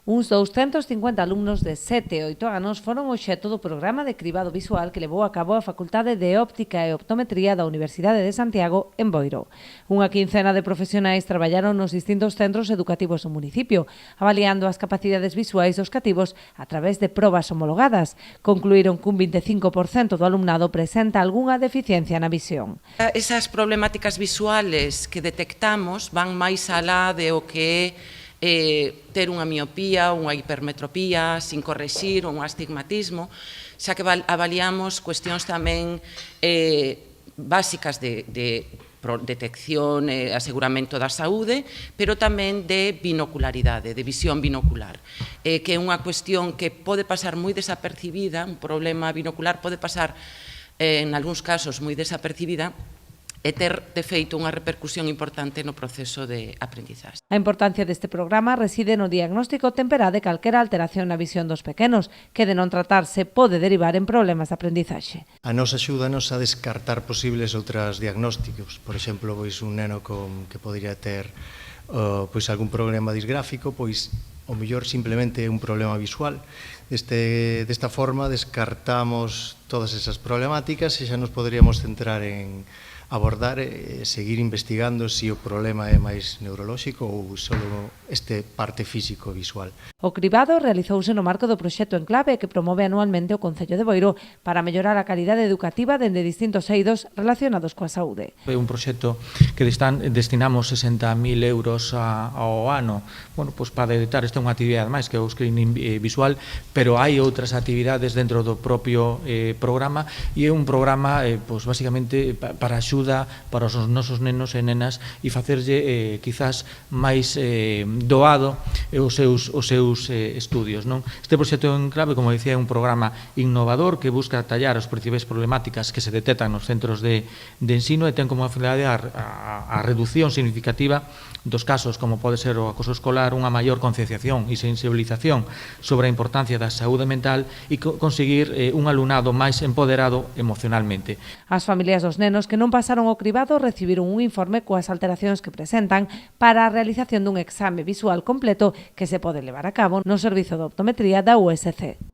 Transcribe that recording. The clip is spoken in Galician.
Uns 250 alumnos de 7 e 8 anos foron obxecto do programa de cribado visual que levou a cabo a Facultade de Óptica e Optometría da Universidade de Santiago en Boiro. Unha quincena de profesionais traballaron nos distintos centros educativos do municipio, avaliando as capacidades visuais dos cativos a través de probas homologadas. Concluíron que un 25% do alumnado presenta algunha deficiencia na visión. Esas problemáticas visuales que detectamos van máis alá de o que ter unha miopía, unha hipermetropía sin correxir ou un astigmatismo, xa que avaliamos cuestións tamén básicas de detección e aseguramento da saúde, pero tamén de binocularidade, de visión binocular, que é unha cuestión que pode pasar moi desapercibida, un problema binocular pode pasar en algúns casos moi desapercibida, e ter, de feito, unha repercusión importante no proceso de aprendizaxe. A importancia deste programa reside no diagnóstico temperá de calquera alteración na visión dos pequenos, que de non tratarse pode derivar en problemas de aprendizaxe. A nos axúdanos a descartar posibles outras diagnósticos. Por exemplo, un neno que podería ter algún problema disgráfico, o mellor simplemente un problema visual. Desta forma descartamos todas esas problemáticas e xa nos poderíamos centrar en abordar e seguir investigando se o problema é máis neurolóxico ou só este parte físico-visual. O cribado realizouse no marco do proxecto Enclave que promove anualmente o Concello de Boiro para mellorar a calidade educativa dende distintos eidos relacionados coa saúde. É un proxecto que destinamos 60.000 euros ao ano, para detectar, esta é unha actividade máis que é o screening visual, pero hai outras actividades dentro do propio programa e é un programa basicamente para axuda para os nosos nenos e nenas e facerlle quizás máis doado os seus estudios. Este proxecto Enclave, como dicía, é un programa innovador que busca tallar as principais problemáticas que se detectan nos centros de ensino e ten como finalidade a reducción significativa dos casos, como pode ser o acoso escolar, unha maior concienciación e sensibilización sobre a importancia da saúde mental e conseguir un alumnado máis empoderado emocionalmente. As familias dos nenos que non pasaron o cribado recibiron un informe coas alteracións que presentan para a realización dun exame visual completo que se pode levar a cabo no Servizo de Optometría da USC.